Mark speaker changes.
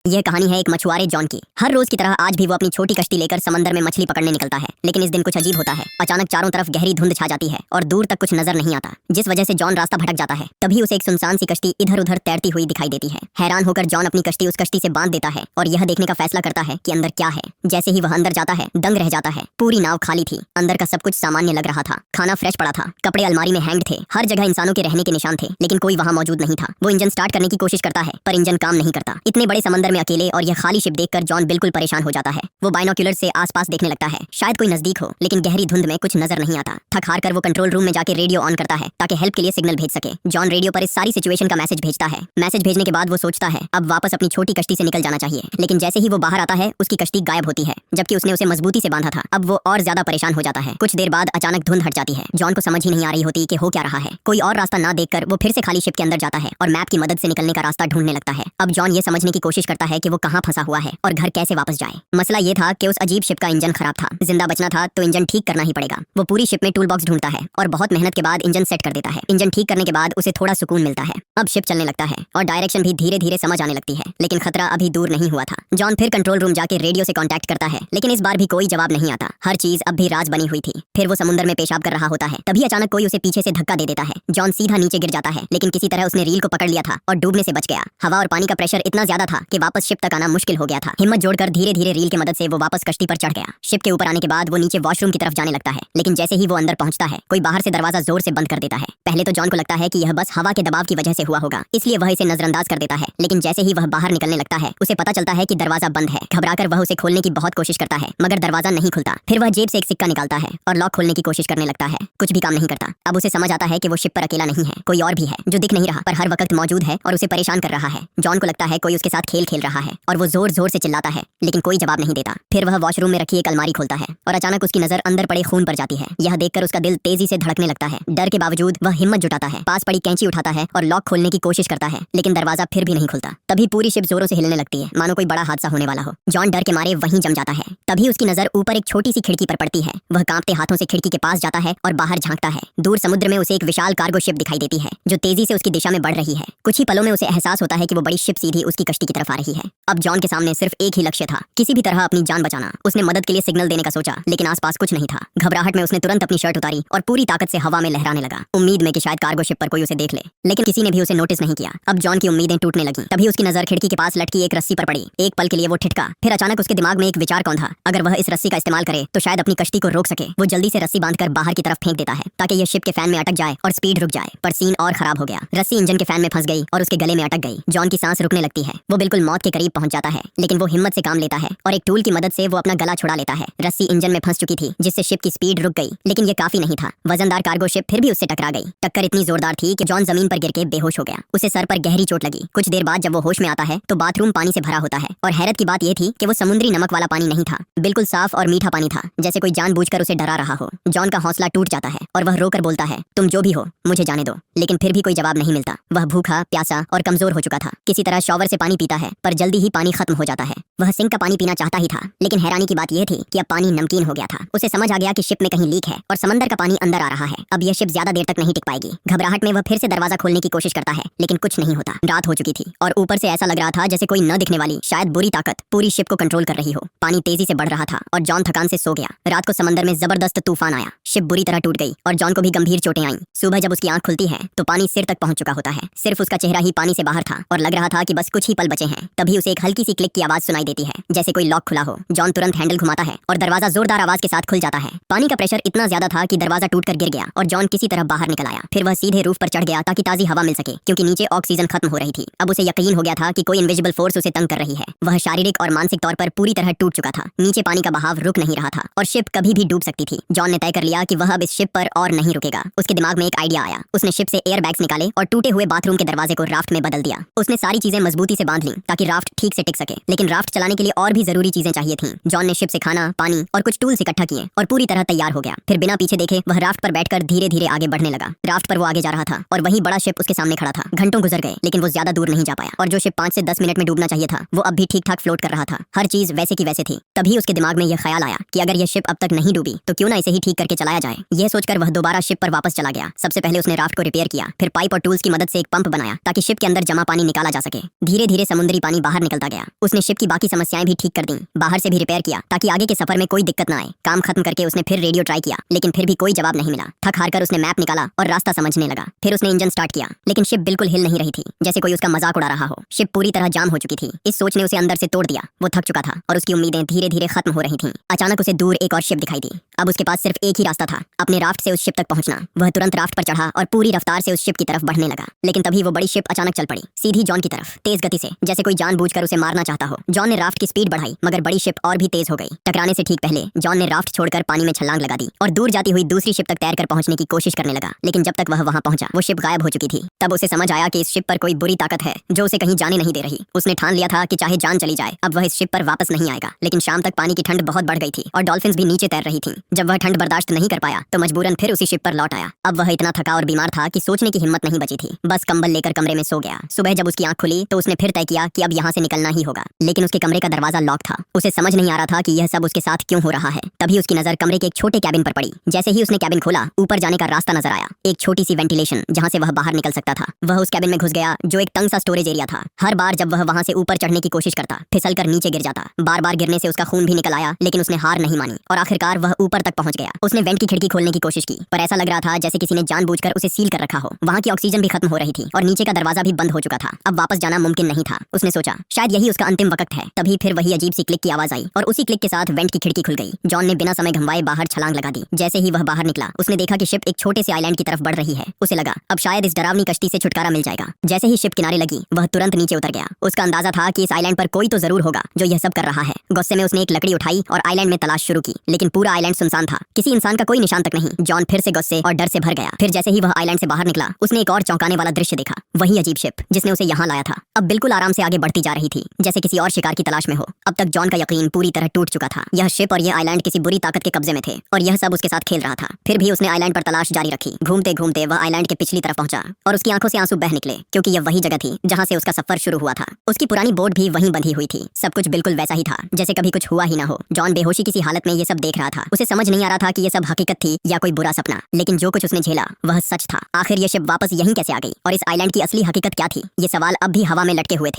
Speaker 1: यह कहानी है एक मछुआरे जॉन की। हर रोज की तरह आज भी वो अपनी छोटी कश्ती लेकर समंदर में मछली पकड़ने निकलता है। लेकिन इस दिन कुछ अजीब होता है। अचानक चारों तरफ गहरी धुंध छा जाती है और दूर तक कुछ नजर नहीं आता, जिस वजह से जॉन रास्ता भटक जाता है। तभी उसे एक सुनसान सी कश्ती इधर उधर तैरती हुई दिखाई देती है। हैरान होकर जॉन अपनी कश्ती उस कश्ती से बांध देता है और यह देखने का फैसला करता है कि अंदर क्या है। जैसे ही वह अंदर जाता है, दंग रह जाता है। पूरी नाव खाली थी। अंदर का सब कुछ सामान्य लग रहा था। खाना फ्रेश पड़ा था, कपड़े अलमारी में हैंग थे, हर जगह इंसानों के रहने के निशान थे, लेकिन कोई वहां मौजूद नहीं था। वो इंजन स्टार्ट करने की कोशिश करता है, पर इंजन काम नहीं करता। इतने बड़े समंदर में अकेले और यह खाली शिप देखकर जॉन बिल्कुल परेशान हो जाता है। वो बाइनोक्यूलर से आसपास देखने लगता है, शायद कोई नजदीक हो, लेकिन गहरी धुंध में कुछ नजर नहीं आता। थक हार कर वो कंट्रोल रूम में जाकर रेडियो ऑन करता है ताकि हेल्प के लिए सिग्नल भेज सके। जॉन रेडियो पर इस सारी सिचुएशन का मैसेज भेजता है। मैसेज भेजने के बाद वो सोचता है अब वापस अपनी छोटी कश्ती से निकल जाना चाहिए, लेकिन जैसे ही वो बाहर आता है उसकी कश्ती गायब होती है, जबकि उसने उसे मजबूती से बांधा था। अब वो और ज्यादा परेशान हो जाता है। कुछ देर बाद अचानक धुंध हट जाती है। जॉन को समझ ही नहीं आ रही होती कि हो क्या रहा है। कोई और रास्ता ना देखकर वो फिर से खाली शिप के अंदर जाता है और मैप की मदद से निकलने का रास्ता ढूंढने लगता है। अब जॉन ये समझने की कोशिश करता है कि वो कहाँ फंसा हुआ है और घर कैसे वापस जाए। मसला ये था कि उस अजीब शिप का इंजन खराब था। जिंदा बचना था तो इंजन ठीक करना ही पड़ेगा। वो पूरी शिप में टूल बॉक्स ढूंढता है और बहुत मेहनत के बाद इंजन सेट कर देता है। इंजन ठीक करने के बाद उसे थोड़ा सुकून मिलता है। अब शिप चलने लगता है और डायरेक्शन भी धीरे धीरे समझ आने लगती है, लेकिन खतरा अभी दूर नहीं हुआ था। जॉन फिर कंट्रोल रूम जाके रेडियो से कांटेक्ट करता है, लेकिन इस बार भी कोई जवाब नहीं आता। हर चीज अब भी राज बनी हुई थी। फिर वो समुद्र में पेशाब कर रहा होता है। तभी अचानक कोई उसे पीछे से धक्का दे देता है। जॉन सीधा नीचे गिर जाता है, लेकिन किसी तरह उसने रील को पकड़ लिया था और डूबने से बच गया। हवा और पानी का प्रेशर इतना ज्यादा था कि वापस शिप तक आना मुश्किल हो गया था। हिम्मत जोड़कर धीरे धीरे रील की मदद से वो वापस कश्ती पर चढ़ गया। शिप के ऊपर आने के बाद वो नीचे वॉशरूम की तरफ जाने लगता है, लेकिन जैसे ही वो अंदर पहुंचता है कोई बाहर से दरवाजा जोर से बंद कर देता है। पहले तो जॉन को लगता है कि यह बस हवा के दबाव की वजह से हुआ होगा, इसलिए वह इसे नजरअंदाज कर देता है। लेकिन जैसे ही वह बाहर निकलने लगता है उसे पता चलता है कि दरवाजा बंद है। घबराकर वह उसे खोलने की बहुत कोशिश करता है, मगर दरवाजा नहीं खुलता। फिर वह जेब से एक सिक्का निकालता है और लॉक खोलने की कोशिश करने लगता है। कुछ भी काम नहीं करता। अब उसे समझ आता है कि वो शिप पर अकेला नहीं है, कोई और भी है जो दिख नहीं रहा पर हर वक्त मौजूद है और उसे परेशान कर रहा है। जॉन को लगता है कोई उसके साथ खेल खेल रहा है और वो जोर जोर से चिल्लाता है, लेकिन कोई जवाब नहीं देता। फिर वह वॉशरूम में रखी एक अलमारी खोलता है और अचानक उसकी नजर अंदर पड़े खून पर जाती है। यह देखकर उसका दिल तेजी से धड़कने लगता है। डर के बावजूद वह हिम्मत जुटाता है, पास पड़ी कैंची उठाता है और लॉक खोलने की कोशिश करता है, लेकिन दरवाजा फिर भी नहीं खुलता। तभी पूरी शिप जोरों से हिलने लगती है, मानो कोई बड़ा हादसा होने वाला हो। जॉन डर के मारे वहीं जम जाता है। तभी उसकी नजर ऊपर एक छोटी सी खिड़की पर पड़ती है। वह कांपते हाथों से खिड़की के पास जाता है और बाहर झांकता है। दूर समुद्र में उसे एक विशाल कार्गो शिप दिखाई देती है जो तेजी से उसकी दिशा में बढ़ रही है। कुछ ही पलों में उसे एहसास होता है कि वो बड़ी शिप सीधी उसकी कश्ती की तरफ आ रही है। अब जॉन के सामने सिर्फ एक ही लक्ष्य था, किसी भी तरह अपनी जान बचाना। उसने मदद के लिए सिग्नल देने का सोचा, लेकिन आसपास कुछ नहीं था। घबराहट में उसने तुरंत अपनी शर्ट उतारी और पूरी ताकत से हवा में लहराने लगा, उम्मीद में कि शायद कार्गो शिप पर कोई उसे देख ले, लेकिन किसी ने भी उसे नोटिस नहीं किया। अब जॉन की उम्मीदें टूटने लगी। तभी उसकी नजर खिड़की के पास लटकी एक रस्सी पर पड़ी। एक पल के लिए वो ठिठका, फिर अचानक उसके दिमाग में एक विचार कौंधा। अगर वह इस रस्सी का इस्तेमाल करे तो शायद अपनी कश्ती को रोक सके। वो जल्दी से रस्सी बांधकर बाहर की तरफ फेंक देता है ताकि यह शिप के फैन में अटक जाए और स्पीड रुक जाए, पर सीन और खराब हो गया। रस्सी इंजन के फैन में फंस गई और उसके गले में अटक गई। जॉन की सांस रुकने लगती है। वो बिल्कुल मौत के करीब पहुंच जाता है, लेकिन वो हिम्मत से काम लेता है और एक टूल की मदद से वो अपना गला छुड़ा लेता है। रस्सी इंजन में फंस चुकी थी, जिससे शिप की स्पीड रुक गई, लेकिन ये काफी नहीं था। वजनदार कार्गो शिप फिर भी उससे टकरा गई। टक्कर इतनी जोरदार थी कि जॉन जमीन पर गिर के बेहोश हो गया। उसे सर पर गहरी चोट लगी। कुछ देर बाद जब वो होश में आता है तो बाथरूम पानी से भरा होता है, और हैरत की बात यह थी कि वो समुद्री नमक वाला पानी नहीं था, बिल्कुल साफ और मीठा पानी था, जैसे कोई जानबूझकर उसे डरा रहा हो। जॉन का हौसला टूट जाता है और वह रोकर बोलता है, तुम जो भी हो मुझे जाने दो। लेकिन फिर भी कोई जवाब नहीं मिलता। वह भूखा, प्यासा और कमजोर हो चुका था। किसी तरह शॉवर से पानी पीता है, पर जल्दी ही पानी खत्म हो जाता है। वह सिंक का पानी पीना चाहता ही था, लेकिन हैरानी की बात यह थी कि अब पानी नमकीन हो गया था। उसे समझ आ गया कि शिप में कहीं लीक है और समंदर का पानी अंदर आ रहा है। अब यह शिप ज्यादा देर तक नहीं टिक पाएगी। घबराहट में वह फिर से दरवाजा खोलने की कोशिश करता है, लेकिन कुछ नहीं होता। रात हो चुकी थी और ऊपर से ऐसा लग रहा था जैसे कोई न दिखने वाली शायद बुरी ताकत पूरी शिप को कंट्रोल कर रही हो। पानी तेजी से बढ़ रहा था और जॉन थकान से सो गया। रात को समंदर में जबरदस्त तूफान आया। शिप बुरी तरह टूट गई और जॉन को भी गंभीर चोटें आईं। सुबह जब उसकी आंख खुलती है तो पानी सिर तक पहुंच चुका होता है। सिर्फ उसका चेहरा ही पानी से बाहर था और लग रहा था कि बस कुछ ही पल बचे हैं। तभी उसे एक हल्की सी क्लिक की आवाज सुनाई देती है, जैसे कोई लॉक खुला हो। जॉन तुरंत हैंडल घुमाता है और दरवाजा जोरदार आवाज के साथ खुल जाता है। पानी का प्रेशर इतना ज्यादा था कि दरवाजा टूटकर गिर गया और जॉन किसी तरह बाहर निकल आया। फिर वह सीधे रूफ पर चढ़ गया ताकि ताजी हवा मिल सके, क्योंकि नीचे ऑक्सीजन खत्म हो रही थी। अब उसे यकीन हो गया था कि कोई इनविजिबल फोर्स उसे तंग कर रही है। वह शारीरिक और मानसिक तौर पर पूरी तरह टूट चुका था। नीचे पानी का बहाव रुक नहीं रहा था और शिप कभी भी डूब सकती थी। जॉन ने तय कर लिया कि वह अब इस शिप पर और नहीं रुकेगा। उसके दिमाग में एक आइडिया आया। उसने शिप से एयर बैग्स निकाले और टूटे हुए बाथरूम के दरवाजे को राफ्ट में बदल दिया। उसने सारी चीजें मजबूती से बांध ली ताकि राफ्ट ठीक से टिक सके, लेकिन राफ्ट चलाने के लिए और भी जरूरी चीजें चाहिए थीं। जॉन ने शिप से खाना, पानी और कुछ टूल्स इकट्ठा किए और पूरी तरह तैयार हो गया। फिर बिना पीछे देखे वह राफ्ट पर बैठकर धीरे धीरे आगे बढ़ने लगा। राफ्ट पर वो आगे जा रहा था और वही बड़ा शिप उसके सामने खड़ा था। घंटों गुजर गए, लेकिन वो ज्यादा दूर नहीं जा पाया और जो शिप 5 से 10 मिनट में डूबना चाहिए था वो अब भी ठीक ठाक फ्लोट कर रहा था। हर चीज वैसे की वैसे थी। तभी उसके दिमाग में यह ख्याल आया कि अगर यह शिप अब तक नहीं डूबी तो क्यों ना इसे ही ठीक करके चलाया जाए। यह सोचकर वह दोबारा शिप पर वापस चला गया। सबसे पहले उसने राफ्ट को रिपेयर किया, फिर पाइप और टूल्स की मदद से एक पंप बनाया ताकि शिप के अंदर जमा पानी निकाला जा सके। धीरे धीरे समुद्री पानी बाहर निकलता गया। उसने शिप की बाकी समस्याएं भी ठीक कर दी, बाहर से भी रिपेयर किया ताकि आगे के सफर में कोई दिक्कत न आए। काम खत्म करके उसने फिर रेडियो ट्राई किया, लेकिन फिर भी कोई जवाब नहीं मिला। थक हार कर उसने मैप निकाला और रास्ता समझने लगा। फिर उसने इंजन स्टार्ट किया, लेकिन शिप बिल्कुल हिल नहीं रही थी, जैसे कोई उसका मजाक उड़ा रहा हो। शिप पूरी तरह जाम हो चुकी थी। इस सोच ने उसे अंदर से तोड़ दिया। वो थक चुका था और उसकी उम्मीदें धीरे धीरे खत्म हो रही थीं। अचानक उसे दूर एक और शिप दिखाई दी। अब उसके पास सिर्फ एक ही रास्ता था, अपने राफ्ट से उस शिप तक पहुंचना। वह तुरंत राफ्ट पर चढ़ा और पूरी रफ्तार से उस शिप की तरफ बढ़ने लगा। लेकिन तभी वो बड़ी शिप अचानक चल पड़ी, सीधी जॉन की तरफ, तेज गति से, जैसे कोई जानबूझकर उसे मारना चाहता हो। जॉन ने राफ्ट की स्पीड बढ़ाई, मगर बड़ी शिप और भी तेज हो गई। टकराने से ठीक पहले जॉन ने राफ्ट छोड़कर पानी में छलांग लगा दी और दूर जाती हुई दूसरी शिप तक तैरकर पहुंचने की कोशिश करने लगा। लेकिन जब तक वह वहां पहुंचा, वो शिप गायब हो चुकी थी। तब उसे समझ आया कि इस शिप पर कोई बुरी ताकत है जो उसे कहीं जाने नहीं दे रही। उसने ठान लिया था कि चाहे जान चली जाए, अब वह इस शिप पर वापस नहीं आएगा। लेकिन शाम तक पानी की ठंड बहुत बढ़ गई थी और डॉल्फिन्स भी नीचे तैर रही थीं। जब वह ठंड बर्दाश्त नहीं कर पाया तो मजबूरन फिर उसी शिप पर लौट आया। अब वह इतना थका और बीमार था कि सोचने की हिम्मत नहीं बची थी। बस कंबल लेकर कमरे में सो गया। सुबह जब उसकी आंख खुली तो उसने फिर तय किया कि अब यहाँ से निकलना ही होगा। लेकिन उसके कमरे का दरवाजा लॉक था। उसे समझ नहीं आ रहा था कि यह सब उसके साथ क्यों हो रहा है। तभी उसकी नजर कमरे के एक छोटे कैबिन पर पड़ी। जैसे ही उसने कैबिन खोला, ऊपर जाने का रास्ता नजर आया, एक छोटी सी वेंटिलेशन जहाँ से वह बाहर निकल सकता था। वह उस कैबिन में घुस गया, जो एक तंग सा स्टोरेज एरिया था। हर बार जब वह वहाँ से ऊपर चढ़ने की कोशिश करता, फिसल कर नीचे गिर जाता। बार बार गिरने से उसका खून भी निकल आया, लेकिन उसने हार नहीं मानी और आखिरकार वह ऊपर तक पहुंच गया। उसने वेंट की खिड़की खोलने की कोशिश की, पर ऐसा लग रहा था जैसे किसी ने जानबूझकर उसे सील कर रखा हो। वहाँ की ऑक्सीजन भी खत्म हो रही थी और नीचे का दरवाजा भी बंद हो चुका था। अब वापस जाना मुमकिन नहीं था। उसने सोचा शायद यही उसका अंतिम वक्त है। तभी फिर वही अजीब सी क्लिक की आवाज आई और उसी क्लिक के साथ वेंट की खिड़की खुल गई। जॉन ने बिना समय गंवाए बाहर छलांग लगा दी। जैसे ही वह बाहर निकला, उसने देखा कि शिप एक छोटे से आइलैंड की तरफ बढ़ रही है। उसे लगा अब शायद इस डरावनी कश्ती से छुटकारा मिल जाएगा। जैसे ही शिप किनारे लगी, वह तुरंत नीचे उतर गया। उसका अंदाजा था कि इस आइलैंड पर कोई तो जरूर होगा जो यह सब कर रहा है। गुस्से में उसने एक लकड़ी उठाई और आइलैंड में तलाश शुरू की, लेकिन पूरा आइलैंड सुनसान था। किसी इंसान का कोई निशान तक नहीं। जॉन फिर से गुस्से और डर से भर गया। फिर जैसे ही वह आइलैंड से बाहर निकला, उसने एक और चौंकाने वाला दृश्य देखा। वही अजीब शिप जिसने उसे यहाँ लाया था, अब बिल्कुल आराम से आगे बढ़ती जा रही थी, जैसे किसी और शिकार की तलाश में हो। अब तक जॉन का यकीन पूरी तरह टूट चुका था। यह शिप और यह आइलैंड किसी बुरी ताकत के कब्जे में थे और यह सब उसके साथ खेल रहा था। फिर भी उसने आइलैंड पर तलाश जारी रखी। घूमते घूमते वह आइलैंड के पिछली तरफ पहुंचा और उसकी आंखों से आंसू बह निकले, क्योंकि यह वही जगह थी जहां से उसका सफर शुरू हुआ था। उसकी पुरानी बोट भी वहीं बंधी हुई थी। सब कुछ बिल्कुल वैसा ही था जैसे कभी कुछ हुआ ही ना हो। जॉन बेहोशी किसी हालत में ये सब देख रहा था। उसे समझ नहीं आ रहा था कि ये सब हकीकत थी या कोई बुरा सपना, लेकिन जो कुछ उसने झेला वह सच था। आखिर ये शिप वापस यहीं कैसे आ गई और इस आइलैंड की असली हकीकत क्या थी? ये सवाल अब भी हवा में लटके हुए थे।